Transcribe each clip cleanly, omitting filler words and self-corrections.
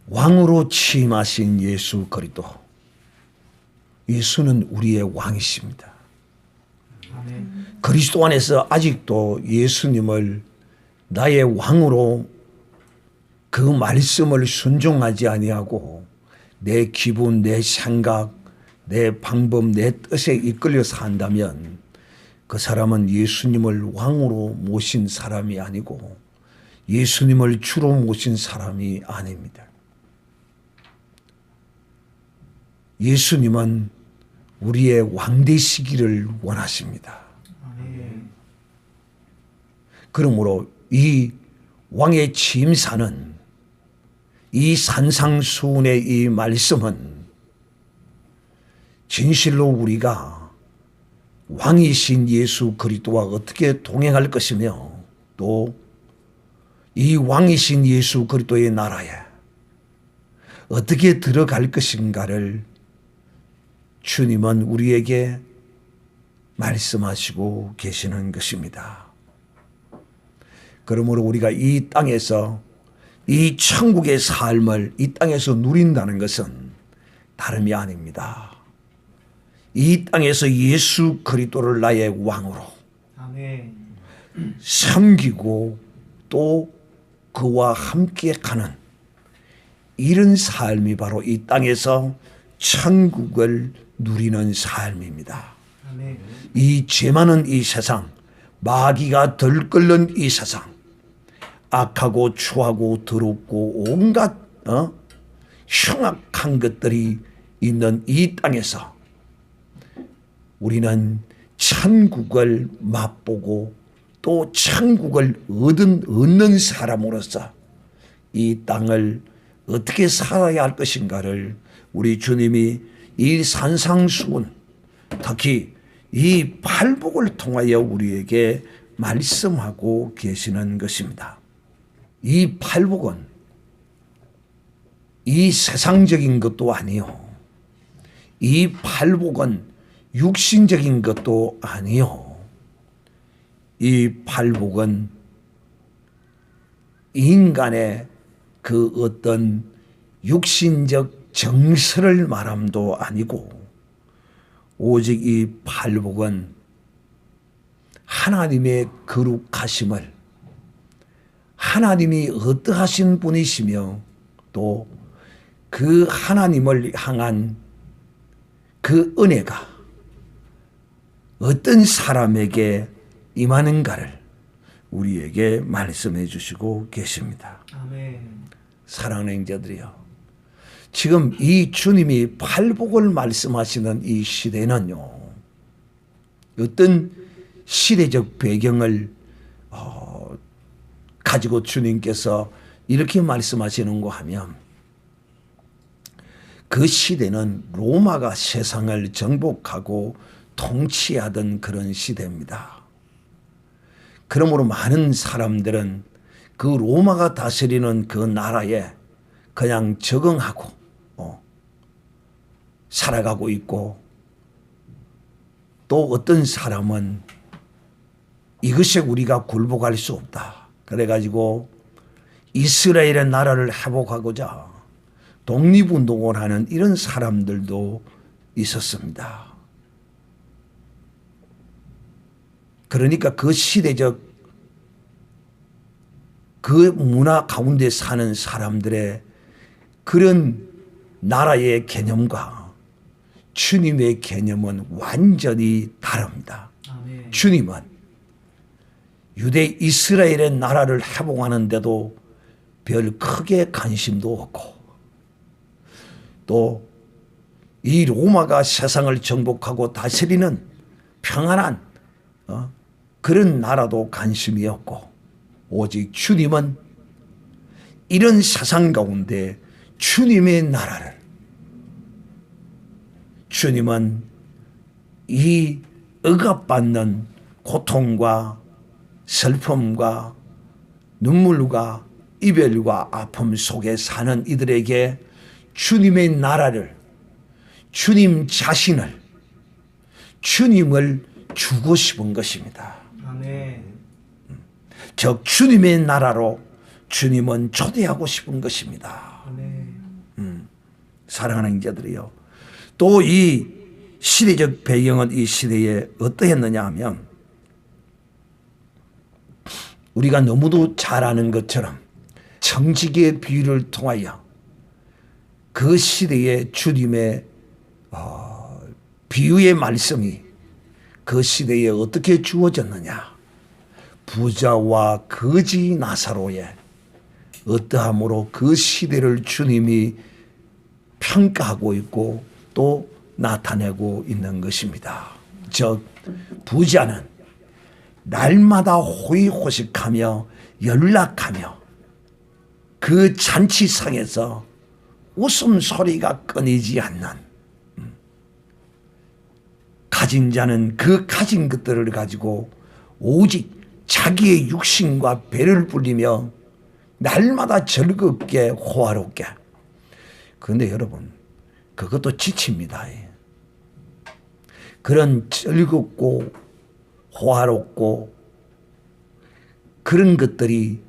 왕으로 취임하신 예수 그리스도. 예수는 우리의 왕이십니다. 그리스도 안에서 아직도 예수님을 나의 왕으로 그 말씀을 순종하지 아니하고 내 기분, 내 생각, 내 방법, 내 뜻에 이끌려 산다면 그 사람은 예수님을 왕으로 모신 사람이 아니고 예수님을 주로 모신 사람이 아닙니다. 예수님은 우리의 왕 되시기를 원하십니다. 그러므로 이 왕의 취임사는, 이 산상수훈의 이 말씀은 진실로 우리가 왕이신 예수 그리스도와 어떻게 동행할 것이며 또 이 왕이신 예수 그리스도의 나라에 어떻게 들어갈 것인가를 주님은 우리에게 말씀하시고 계시는 것입니다. 그러므로 우리가 이 땅에서 이 천국의 삶을 이 땅에서 누린다는 것은 다름이 아닙니다. 이 땅에서 예수 그리스도를 나의 왕으로 섬기고 또 그와 함께 가는 이런 삶이 바로 이 땅에서 천국을 누리는 삶입니다. 이 죄 많은 이 세상, 마귀가 들끓는 이 세상, 악하고 추하고 더럽고 온갖 흉악한 것들이 있는 이 땅에서 우리는 천국을 맛보고 또 천국을 얻는 사람으로서 이 땅을 어떻게 살아야 할 것인가를 우리 주님이 이 산상수훈, 특히 이 팔복을 통하여 우리에게 말씀하고 계시는 것입니다. 이 팔복은 이 세상적인 것도 아니요, 이 팔복은 육신적인 것도 아니요, 이 팔복은 인간의 그 어떤 육신적 정서를 말함도 아니고 오직 이 팔복은 하나님의 거룩하심을, 하나님이 어떠하신 분이시며 또 그 하나님을 향한 그 은혜가 어떤 사람에게 임하는가를 우리에게 말씀해 주시고 계십니다. 아멘. 사랑하는 형제들이여, 지금 이 주님이 팔복을 말씀하시는 이 시대는요, 어떤 시대적 배경을 가지고 주님께서 이렇게 말씀하시는가 하면 그 시대는 로마가 세상을 정복하고 통치하던 그런 시대입니다. 그러므로 많은 사람들은 그 로마가 다스리는 그 나라에 그냥 적응하고 살아가고 있고, 또 어떤 사람은 이것에 우리가 굴복할 수 없다, 그래가지고 이스라엘의 나라를 회복하고자 독립운동을 하는 이런 사람들도 있었습니다. 그러니까 그 시대적 그 문화 가운데 사는 사람들의 그런 나라의 개념과 주님의 개념은 완전히 다릅니다. 아멘. 주님은 유대 이스라엘의 나라를 회복하는데도 별 크게 관심도 없고, 또 이 로마가 세상을 정복하고 다스리는 평안한 그런 나라도 관심이 없고, 오직 주님은 이런 세상 가운데 주님의 나라를, 주님은 이 억압받는 고통과 슬픔과 눈물과 이별과 아픔 속에 사는 이들에게 주님의 나라를, 주님 자신을, 주님을 주고 싶은 것입니다. 아멘. 즉 주님의 나라로 주님은 초대하고 싶은 것입니다. 아멘. 사랑하는 자들이요. 또 이 시대적 배경은 이 시대에 어떠했느냐 하면 우리가 너무도 잘 아는 것처럼 청지기의 비유를 통하여 그 시대의 주님의 비유의 말씀이 그 시대에 어떻게 주어졌느냐. 부자와 거지 나사로의 어떠함으로 그 시대를 주님이 평가하고 있고 또 나타내고 있는 것입니다. 즉 부자는 날마다 호의호식하며 연락하며 그 잔치상에서 웃음소리가 끊이지 않는, 가진 자는 그 가진 것들을 가지고 오직 자기의 육신과 배를 불리며 날마다 즐겁게 호화롭게. 그런데 여러분 그것도 지칩니다. 그런 즐겁고 호화롭고 그런 것들을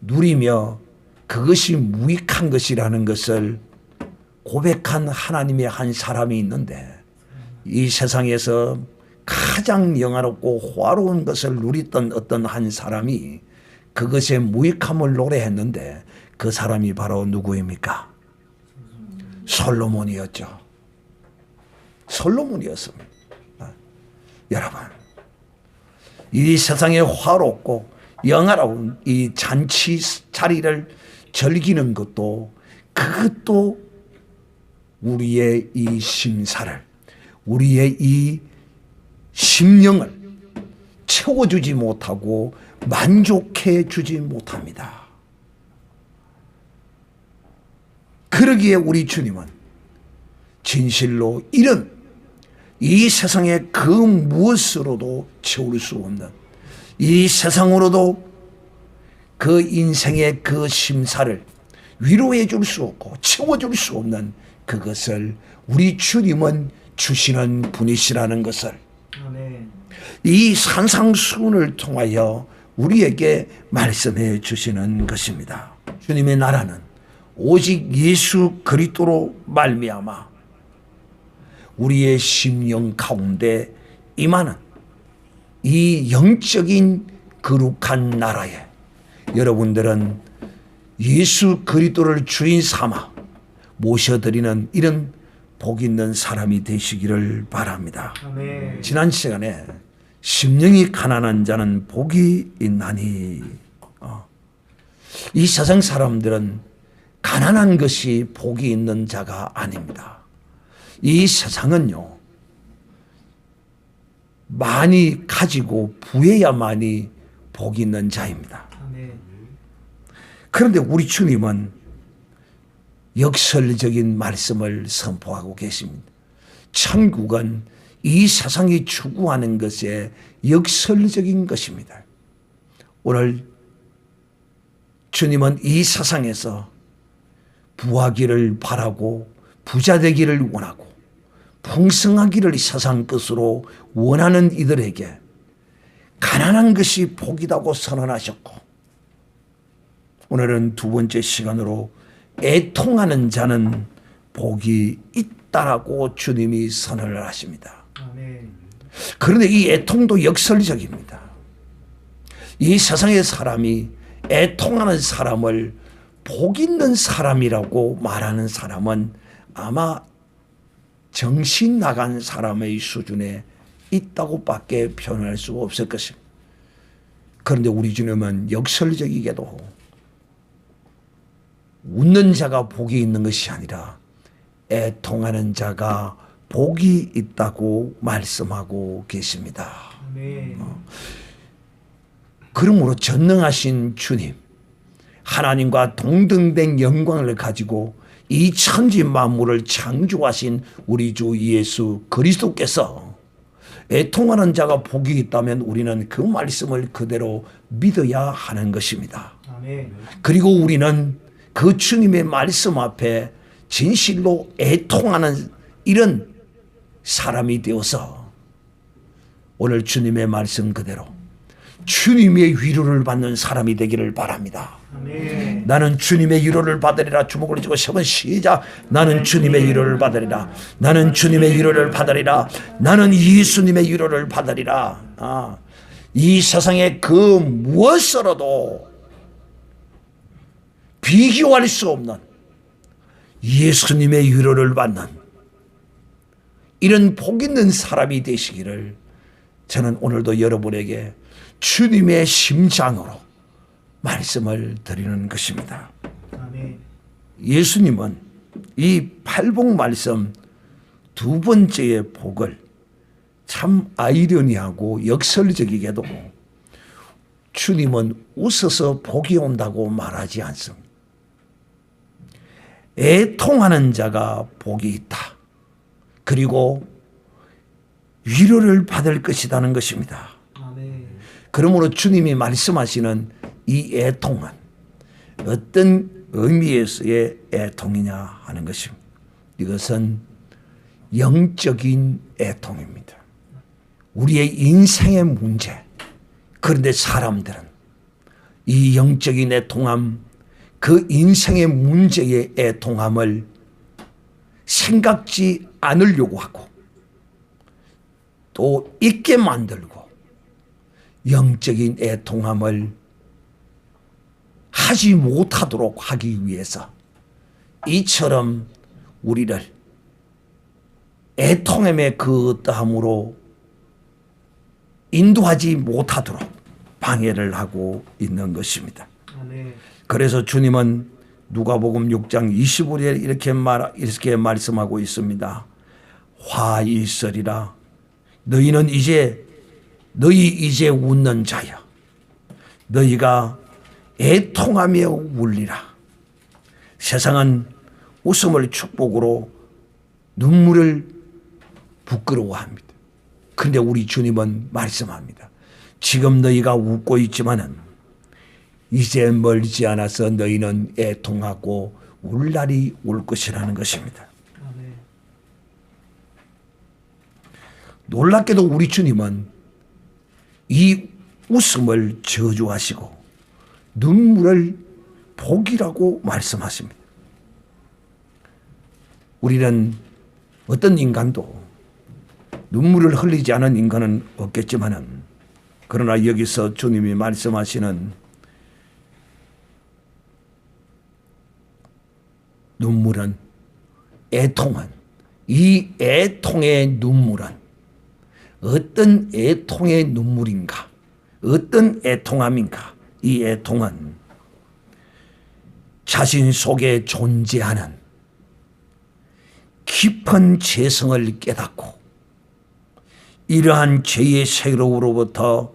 누리며 그것이 무익한 것이라는 것을 고백한 하나님의 한 사람이 있는데, 이 세상에서 가장 영화롭고 호화로운 것을 누렸던 어떤 한 사람이 그것의 무익함을 노래했는데 그 사람이 바로 누구입니까? 솔로몬이었죠. 솔로몬이었습니다. 여러분, 이 세상에 화롭고 영화로운 이 잔치 자리를 즐기는 것도, 그것도 우리의 이 심사를, 우리의 이 심령을 채워주지 못하고 만족해 주지 못합니다. 그러기에 우리 주님은 진실로 이런 이 세상의 그 무엇으로도 채울 수 없는, 이 세상으로도 그 인생의 그 심사를 위로해 줄 수 없고 채워줄 수 없는 그것을 우리 주님은 주시는 분이시라는 것을 이 산상수훈을 통하여 우리에게 말씀해 주시는 것입니다. 주님의 나라는 오직 예수 그리스도로 말미암아 우리의 심령 가운데 임하는 이 영적인 거룩한 나라에 여러분들은 예수 그리스도를 주인 삼아 모셔드리는 이런 복 있는 사람이 되시기를 바랍니다. 아멘. 지난 시간에 심령이 가난한 자는 복이 있나니, 이 세상 사람들은 가난한 것이 복이 있는 자가 아닙니다. 이 세상은요, 많이 가지고 부해야만이 복이 있는 자입니다. 그런데 우리 주님은 역설적인 말씀을 선포하고 계십니다. 천국은 이 세상이 추구하는 것에 역설적인 것입니다. 오늘 주님은 이 세상에서 부하기를 바라고 부자 되기를 원하고 풍성하기를 세상 것으로 원하는 이들에게 가난한 것이 복이라고 선언하셨고, 오늘은 두 번째 시간으로 애통하는 자는 복이 있다라고 주님이 선언을 하십니다. 그런데 이 애통도 역설적입니다. 이 세상의 사람이 애통하는 사람을 복 있는 사람이라고 말하는 사람은 아마 정신 나간 사람의 수준에 있다고 밖에 표현할 수가 없을 것입니다. 그런데 우리 주님은 역설적이게도 웃는 자가 복이 있는 것이 아니라 애통하는 자가 복이 있다고 말씀하고 계십니다. 그러므로 전능하신 주님, 하나님과 동등된 영광을 가지고 이 천지 만물을 창조하신 우리 주 예수 그리스도께서 애통하는 자가 복이 있다면 우리는 그 말씀을 그대로 믿어야 하는 것입니다. 그리고 우리는 그 주님의 말씀 앞에 진실로 애통하는 이런 사람이 되어서 오늘 주님의 말씀 그대로 주님의 위로를 받는 사람이 되기를 바랍니다. 아멘. 나는 주님의 위로를 받으리라. 주먹을 쥐고 세번 시작. 나는 주님의 위로를 받으리라. 나는 주님의 위로를 받으리라. 나는 예수님의 위로를 받으리라. 이 세상에 그 무엇으로도 비교할 수 없는 예수님의 위로를 받는 이런 복 있는 사람이 되시기를 저는 오늘도 여러분에게 주님의 심장으로 말씀을 드리는 것입니다. 아멘. 예수님은 이 팔복 말씀 두 번째의 복을 참 아이러니하고 역설적이게도 주님은 웃어서 복이 온다고 말하지 않습니다. 애통하는 자가 복이 있다. 그리고 위로를 받을 것이라는 것입니다. 아멘. 그러므로 주님이 말씀하시는 이 애통은 어떤 의미에서의 애통이냐 하는 것입니다. 이것은 영적인 애통입니다. 우리의 인생의 문제. 그런데 사람들은 이 영적인 애통함, 그 인생의 문제의 애통함을 생각지 않으려고 하고 또 잊게 만들고 영적인 애통함을 하지 못하도록 하기 위해서 이처럼 우리를 애통함의 그 어떠함으로 인도하지 못하도록 방해를 하고 있는 것입니다. 아멘. 그래서 주님은 누가복음 6장 25절에 이렇게 말씀하고 있습니다. 화 있으리라. 너희 이제 웃는 자여, 너희가 애통하며 울리라. 세상은 웃음을 축복으로 눈물을 부끄러워합니다. 그런데 우리 주님은 말씀합니다. 지금 너희가 웃고 있지만은 이제 멀지 않아서 너희는 애통하고 울 날이 올 것이라는 것입니다. 아멘. 놀랍게도 우리 주님은 이 웃음을 저주하시고 눈물을 복이라고 말씀하십니다. 우리는 어떤 인간도 눈물을 흘리지 않은 인간은 없겠지만은 그러나 여기서 주님이 말씀하시는 눈물은 애통은 이 애통의 눈물은 어떤 애통의 눈물인가? 어떤 애통함인가? 이 애통은 자신 속에 존재하는 깊은 죄성을 깨닫고 이러한 죄의 세로로부터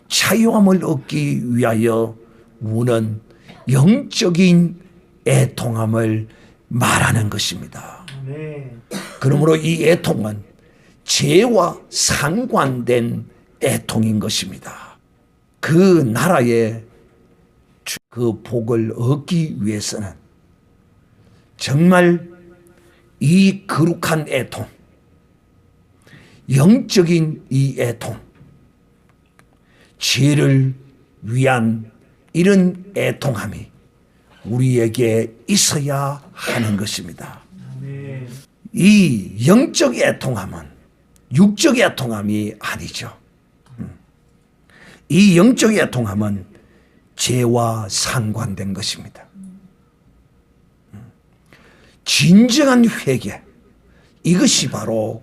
자유함을 얻기 위하여 우는 영적인 애통함을 말하는 것입니다. 아멘. 그러므로 이 애통은 죄와 상관된 애통인 것입니다. 그 나라의 그 복을 얻기 위해서는 정말 이 거룩한 애통, 영적인 이 애통, 죄를 위한 이런 애통함이 우리에게 있어야 하는 것입니다. 아멘. 이 영적 애통함은 육적 애통함이 아니죠. 이 영적 애통함은 죄와 상관된 것입니다. 진정한 회개, 이것이 바로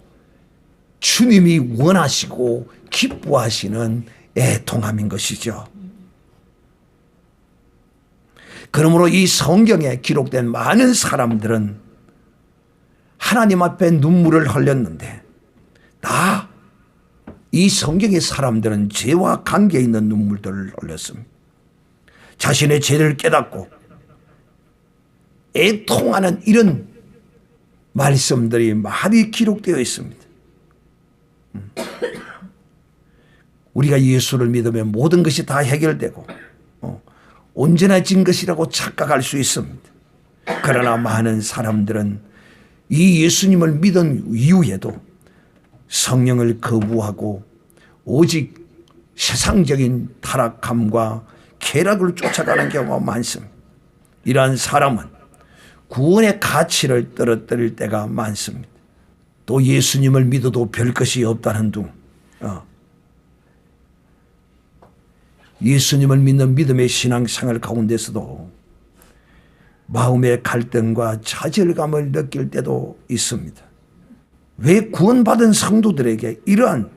주님이 원하시고 기뻐하시는 애통함인 것이죠. 그러므로 이 성경에 기록된 많은 사람들은 하나님 앞에 눈물을 흘렸는데 다 이 성경의 사람들은 죄와 관계 있는 눈물들을 흘렸습니다. 자신의 죄를 깨닫고 애통하는 이런 말씀들이 많이 기록되어 있습니다. 우리가 예수를 믿으면 모든 것이 다 해결되고 온전해진 것이라고 착각할 수 있습니다. 그러나 많은 사람들은 이 예수님을 믿은 이후에도 성령을 거부하고 오직 세상적인 타락함과 쾌락을 쫓아가는 경우가 많습니다. 이러한 사람은 구원의 가치를 떨어뜨릴 때가 많습니다. 또 예수님을 믿어도 별 것이 없다는 둥. 예수님을 믿는 믿음의 신앙생활 가운데서도 마음의 갈등과 좌절감을 느낄 때도 있습니다. 왜 구원받은 성도들에게 이러한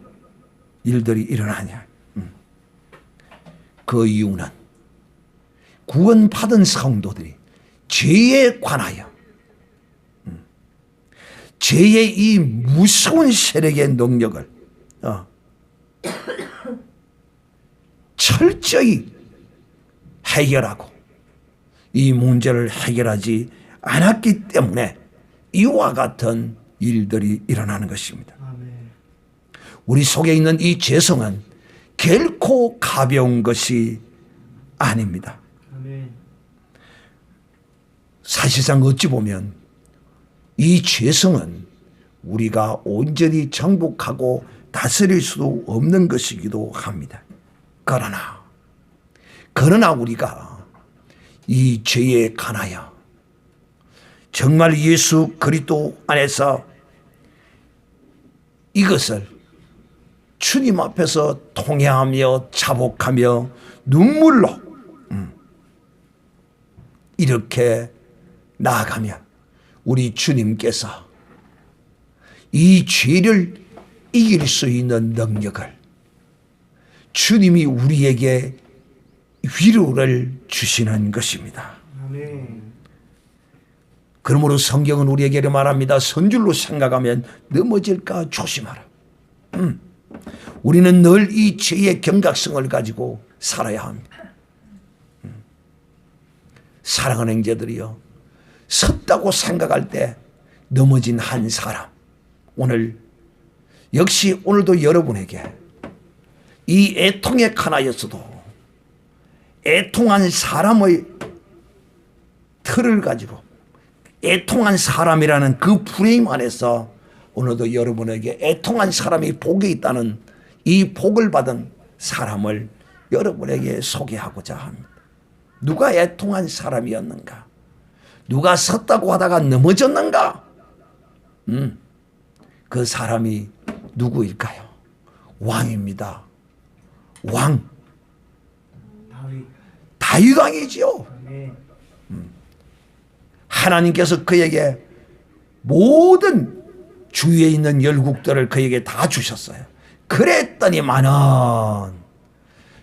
일들이 일어나냐? 그 이유는 구원받은 성도들이 죄에 관하여 죄의 이 무서운 세력의 능력을 철저히 해결하고 이 문제를 해결하지 않았기 때문에 이와 같은 일들이 일어나는 것입니다. 아멘. 우리 속에 있는 이 죄성은 결코 가벼운 것이 아닙니다. 아멘. 사실상 어찌 보면 이 죄성은 우리가 온전히 정복하고 다스릴 수도 없는 것이기도 합니다. 그러나 우리가 이 죄에 관하여 정말 예수 그리스도 안에서 이것을 주님 앞에서 통회하며 자복하며 눈물로 이렇게 나아가면 우리 주님께서 이 죄를 이길 수 있는 능력을 주님이 우리에게 위로를 주시는 것입니다. 아멘. 그러므로 성경은 우리에게 말합니다. 선줄로 생각하면 넘어질까 조심하라. 우리는 늘 이 죄의 경각성을 가지고 살아야 합니다. 사랑하는 형제들이요, 섰다고 생각할 때 넘어진 한 사람, 오늘 역시 오늘도 여러분에게 이 애통의 하나였어도 애통한 사람의 틀을 가지고 애통한 사람이라는 그 프레임 안에서 오늘도 여러분에게 애통한 사람이 복이 있다는 이 복을 받은 사람을 여러분에게 소개하고자 합니다. 누가 애통한 사람이었는가? 누가 섰다고 하다가 넘어졌는가? 그 사람이 누구일까요? 왕입니다. 왕. 다윗 왕이지요. 아멘. 하나님께서 그에게 모든 주위에 있는 열국들을 그에게 다 주셨어요. 그랬더니만은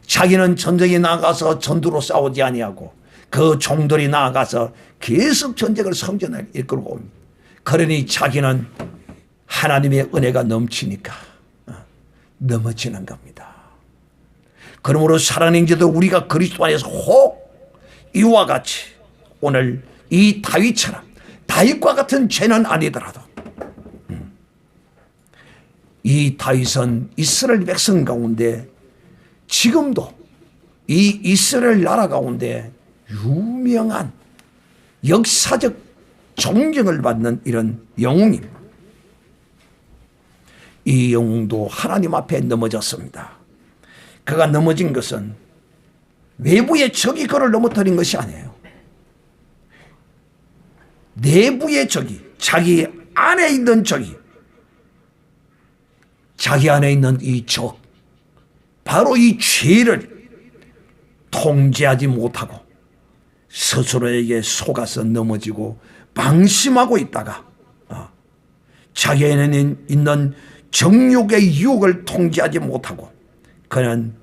자기는 전쟁에 나가서 전투로 싸우지 아니하고 그 종들이 나아가서 계속 전쟁을 성전을 이끌고 옵니다. 그러니 자기는 하나님의 은혜가 넘치니까 넘어지는 겁니다. 그러므로 사랑하는 형제들, 우리가 그리스도 안에서 혹 이와 같이 오늘 이 다윗처럼 다윗과 같은 죄는 아니더라도 이 다윗은 이스라엘 백성 가운데 지금도 이 이스라엘 나라 가운데 유명한 역사적 존경을 받는 이런 영웅입니다. 이 영웅도 하나님 앞에 넘어졌습니다. 그가 넘어진 것은 외부의 적이 그를 넘어뜨린 것이 아니에요. 내부의 적이, 자기 안에 있는 적이, 자기 안에 있는 이 적, 바로 이 죄를 통제하지 못하고 스스로에게 속아서 넘어지고 방심하고 있다가 자기 안에 있는 정욕의 유혹을 통제하지 못하고 그는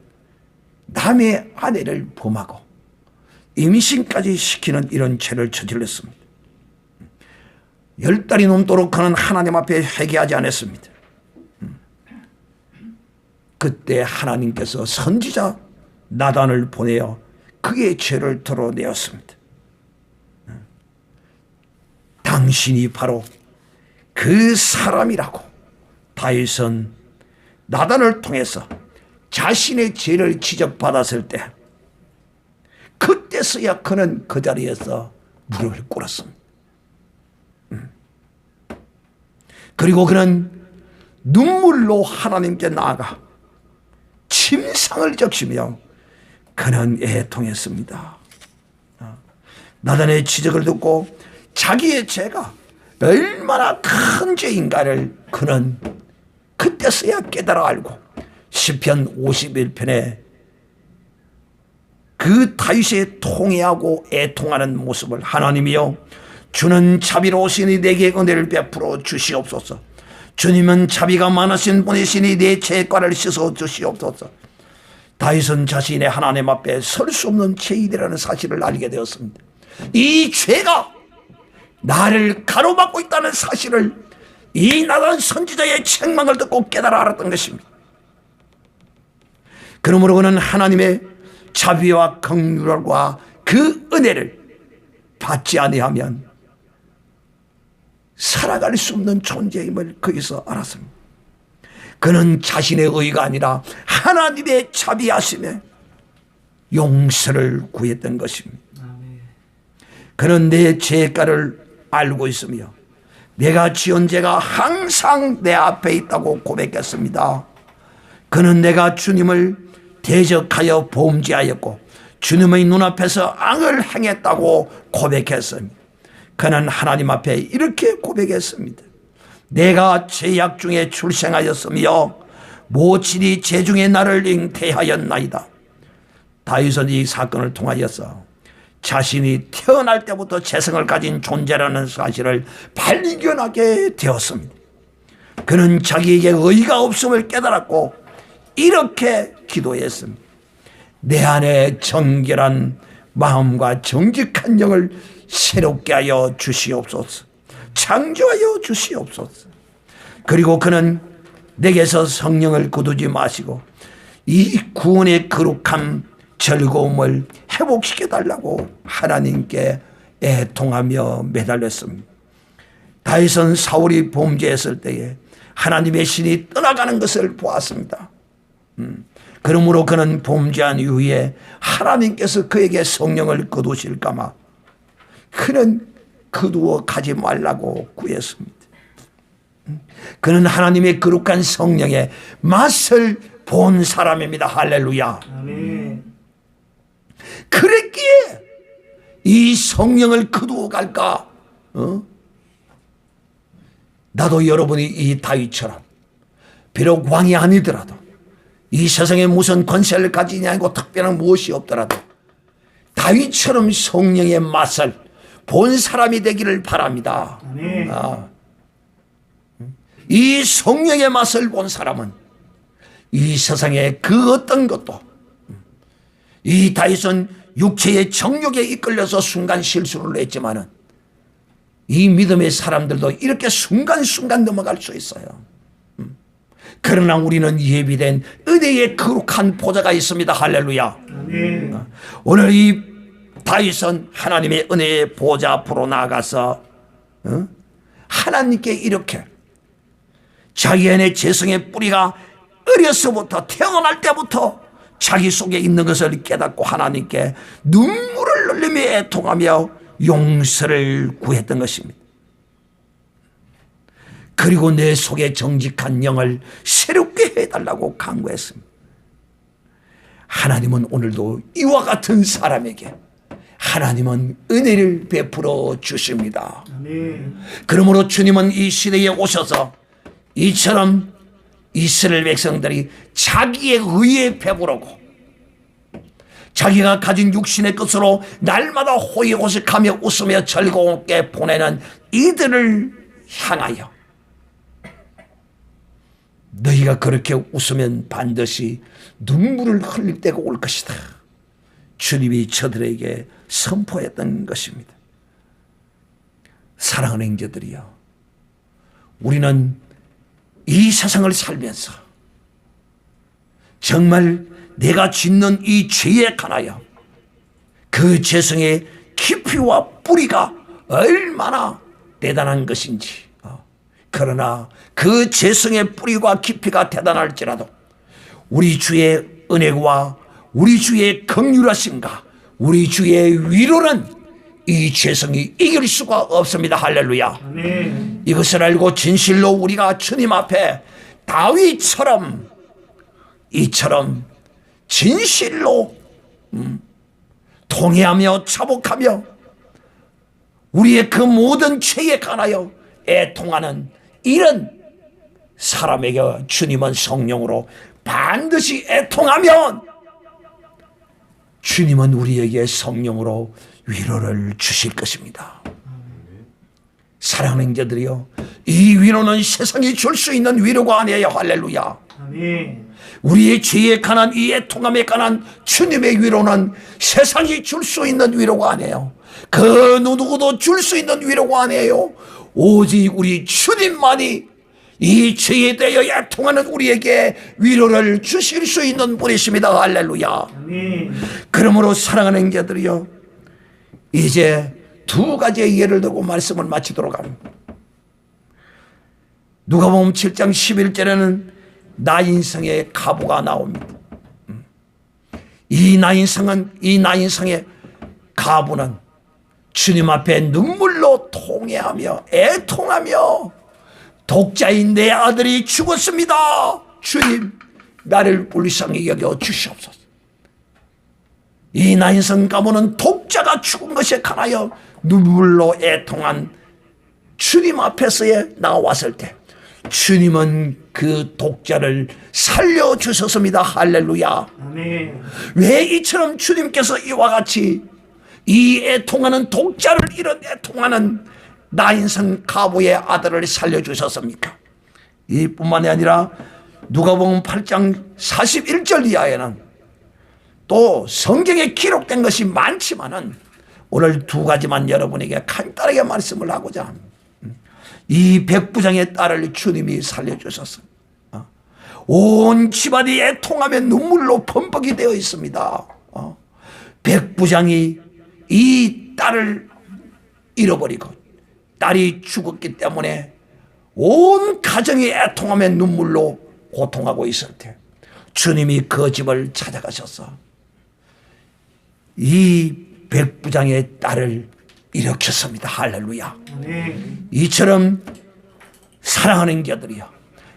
남의 아내를 범하고 임신까지 시키는 이런 죄를 저질렀습니다. 10달이 넘도록 그는 하나님 앞에 회개하지 않았습니다. 그때 하나님께서 선지자 나단을 보내어 그의 죄를 드러내었습니다. 당신이 바로 그 사람이라고 다윗은 나단을 통해서 자신의 죄를 지적받았을 때 그때서야 그는 그 자리에서 무릎을 꿇었습니다. 그리고 그는 눈물로 하나님께 나아가 환상을 적시며 그는 애통했습니다. 나단의 지적을 듣고 자기의 죄가 얼마나 큰 죄인가를 그는 그때서야 깨달아 알고 시편 51편에 그 다윗의 통회하고 애통하는 모습을 하나님이여 주는 자비로우시니 내게 은혜를 베풀어 주시옵소서. 주님은 자비가 많으신 분이시니 내 죄과를 씻어 주시옵소서. 다윗은 자신의 하나님 앞에 설 수 없는 죄인이라는 사실을 알게 되었습니다. 이 죄가 나를 가로막고 있다는 사실을 이 나단 선지자의 책망을 듣고 깨달아 알았던 것입니다. 그러므로 그는 하나님의 자비와 긍휼과 그 은혜를 받지 아니하면 살아갈 수 없는 존재임을 거기서 알았습니다. 그는 자신의 의가 아니라 하나님의 자비하심에 용서를 구했던 것입니다. 그는 내 죄가를 알고 있으며 내가 지은 죄가 항상 내 앞에 있다고 고백했습니다. 그는 내가 주님을 대적하여 범죄하였고 주님의 눈앞에서 악을 행했다고 고백했습니다. 그는 하나님 앞에 이렇게 고백했습니다. 내가 죄악 중에 출생하였으며 모친이 죄 중에 나를 잉태하였나이다. 다윗은 이 사건을 통하여서 자신이 태어날 때부터 재성을 가진 존재라는 사실을 발견하게 되었습니다. 그는 자기에게 의가 없음을 깨달았고 이렇게 기도했습니다. 내 안에 정결한 마음과 정직한 영을 새롭게 하여 주시옵소서. 창조하여 주시옵소서. 그리고 그는 내게서 성령을 거두지 마시고 이 구원의 거룩한 즐거움을 회복시켜달라고 하나님께 애통하며 매달렸습니다. 다윗은 사울이 범죄했을 때에 하나님의 신이 떠나가는 것을 보았습니다. 그러므로 그는 범죄한 이후에 하나님께서 그에게 성령을 거두실까봐 그는 거두어 가지 말라고 구했습니다. 그는 하나님의 거룩한 성령의 맛을 본 사람입니다. 할렐루야. 아멘. 그랬기에 이 성령을 거두어 갈까? 나도 여러분이 이 다윗처럼 비록 왕이 아니더라도 이 세상에 무슨 권세를 가지냐 하고 특별한 무엇이 없더라도 다윗처럼 성령의 맛을 본 사람이 되기를 바랍니다. 아멘. 이 성령의 맛을 본 사람은 이 세상에 그 어떤 것도 이 다윗은 육체의 정욕에 이끌려서 순간 실수를 했지만은 이 믿음의 사람들도 이렇게 순간순간 넘어갈 수 있어요. 그러나 우리는 예비된 은혜의 거룩한 보좌가 있습니다. 할렐루야. 아멘. 오늘 이 다윗은 하나님의 은혜의 보좌 앞으로 나아가서 하나님께 이렇게 자기 안에 죄성의 뿌리가 어려서부터 태어날 때부터 자기 속에 있는 것을 깨닫고 하나님께 눈물을 흘리며 애통하며 용서를 구했던 것입니다. 그리고 내 속에 정직한 영을 새롭게 해달라고 간구했습니다. 하나님은 오늘도 이와 같은 사람에게 하나님은 은혜를 베풀어 주십니다. 아멘. 그러므로 주님은 이 시대에 오셔서 이처럼 이스라엘 백성들이 자기의 의에 배부르고 자기가 가진 육신의 것으로 날마다 호의호식하며 웃으며 즐거움께 보내는 이들을 향하여 너희가 그렇게 웃으면 반드시 눈물을 흘릴 때가 올 것이다. 주님이 저들에게 선포했던 것입니다. 사랑하는 형제들이여, 우리는 이 세상을 살면서 정말 내가 짓는 이 죄에 관하여 그 죄성의 깊이와 뿌리가 얼마나 대단한 것인지, 그러나 그 죄성의 뿌리와 깊이가 대단할지라도 우리 주의 은혜와 우리 주의 긍휼하심과 우리 주의 위로는 이 죄성이 이길 수가 없습니다. 할렐루야. 아멘. 이것을 알고 진실로 우리가 주님 앞에 다윗처럼 이처럼 진실로 통회하며 자복하며 우리의 그 모든 죄에 관하여 애통하는 이런 사람에게 주님은 성령으로 반드시 애통하면 주님은 우리에게 성령으로 위로를 주실 것입니다. 사랑하는 자들이여, 이 위로는 세상이 줄 수 있는 위로가 아니에요. 할렐루야. 아멘. 우리의 죄에 관한 이 애통함에 관한 주님의 위로는 세상이 줄 수 있는 위로가 아니에요. 그 누구도 줄 수 있는 위로가 아니에요. 오직 우리 주님만이 이 죄에 대하여 애통하는 우리에게 위로를 주실 수 있는 분이십니다. 할렐루야. 아멘. 그러므로 사랑하는 자들이여, 이제 두 가지의 예를 들고 말씀을 마치도록 합니다. 누가복음 7장 11절에는 나인성의 가부가 나옵니다. 이 나인성의 가부는 주님 앞에 눈물로 통회하며 애통하며 독자인 내 아들이 죽었습니다. 주님, 나를 불쌍히 여겨 주시옵소서. 이 나인성 가부는 독자가 죽은 것에 관하여 눈물로 애통한 주님 앞에서에 나왔을 때 주님은 그 독자를 살려주셨습니다. 할렐루야. 아멘. 왜 이처럼 주님께서 이와 같이 이 애통하는 독자를 이런 애통하는 나인성 가부의 아들을 살려주셨습니까? 이뿐만이 아니라 누가복음 8장 41절 이하에는 또 성경에 기록된 것이 많지만은 오늘 두 가지만 여러분에게 간단하게 말씀을 하고자 합니다. 이 백부장의 딸을 주님이 살려주셨습니다. 온 집안이 애통하며 눈물로 범벅이 되어 있습니다. 백부장이 이 딸을 잃어버리고 딸이 죽었기 때문에 온 가정이 애통하며 눈물로 고통하고 있을 때 주님이 그 집을 찾아가셔서 이 백부장의 딸을 일으켰습니다. 할렐루야. 아멘. 이처럼 사랑하는 자들이여,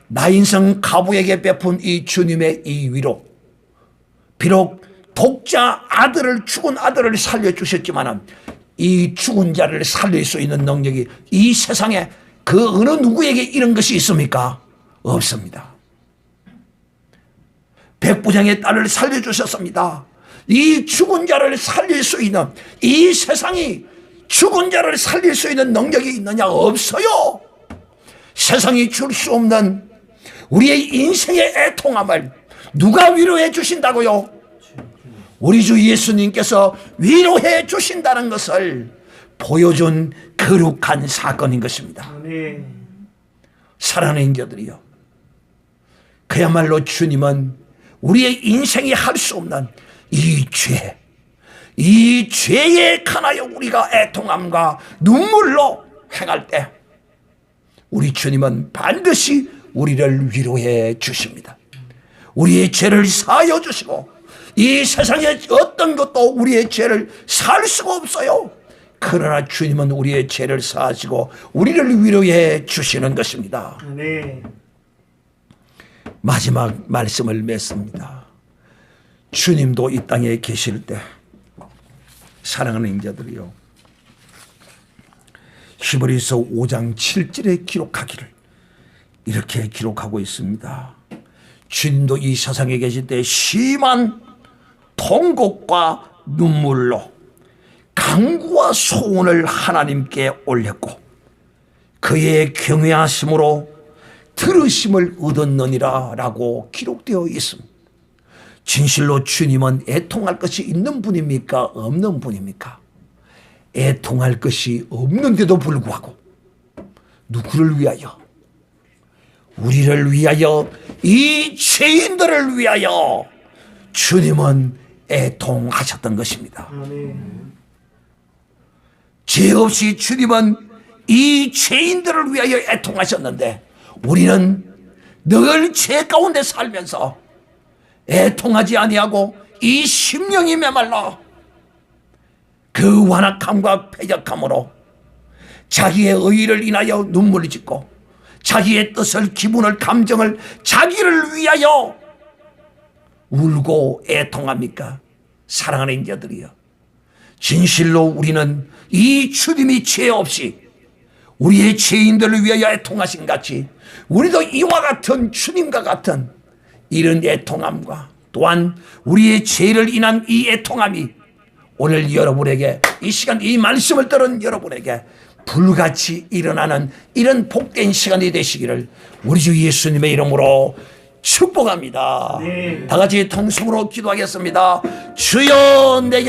나인성 가부에게 베푼 이 주님의 이 위로, 비록 독자 아들을, 죽은 아들을 살려주셨지만 이 죽은 자를 살릴 수 있는 능력이 이 세상에 그 어느 누구에게 이런 것이 있습니까? 없습니다. 백부장의 딸을 살려주셨습니다. 이 죽은 자를 살릴 수 있는, 이 세상이 죽은 자를 살릴 수 있는 능력이 있느냐? 없어요. 세상이 줄 수 없는 우리의 인생의 애통함을 누가 위로해 주신다고요? 우리 주 예수님께서 위로해 주신다는 것을 보여준 거룩한 사건인 것입니다. 아멘. 사랑하는 자들이요, 그야말로 주님은 우리의 인생이 할 수 없는 이 죄에 관하여 우리가 애통함과 눈물로 행할 때 우리 주님은 반드시 우리를 위로해 주십니다. 우리의 죄를 사하여 주시고 이 세상에 어떤 것도 우리의 죄를 살 수가 없어요. 그러나 주님은 우리의 죄를 사하시고 우리를 위로해 주시는 것입니다. 아멘. 마지막 말씀을 맺습니다. 주님도 이 땅에 계실 때, 사랑하는 자들이요, 히브리서 5장 7절에 기록하기를 이렇게 기록하고 있습니다. 주님도 이 세상에 계실 때 심한 통곡과 눈물로 간구와 소원을 하나님께 올렸고 그의 경외하심으로 들으심을 얻었느니라 라고 기록되어 있습니다. 진실로 주님은 애통할 것이 있는 분입니까? 없는 분입니까? 애통할 것이 없는데도 불구하고 누구를 위하여? 우리를 위하여, 이 죄인들을 위하여 주님은 애통하셨던 것입니다. 아멘. 죄 없이 주님은 이 죄인들을 위하여 애통하셨는데 우리는 늘 죄 가운데 살면서 애통하지 아니하고 이 심령이 메말라 그 완악함과 패역함으로 자기의 의의를 인하여 눈물을 짓고 자기의 뜻을, 기분을, 감정을 자기를 위하여 울고 애통합니까? 사랑하는 인자들이여, 진실로 우리는 이 주님이 죄 없이 우리의 죄인들을 위하여 애통하신 같이 우리도 이와 같은 주님과 같은 이런 애통함과 또한 우리의 죄를 인한 이 애통함이 오늘 여러분에게, 이 시간 이 말씀을 들은 여러분에게 불같이 일어나는 이런 복된 시간이 되시기를 우리 주 예수님의 이름으로 축복합니다. 네. 다 같이 통성으로 기도하겠습니다. 주여, 내게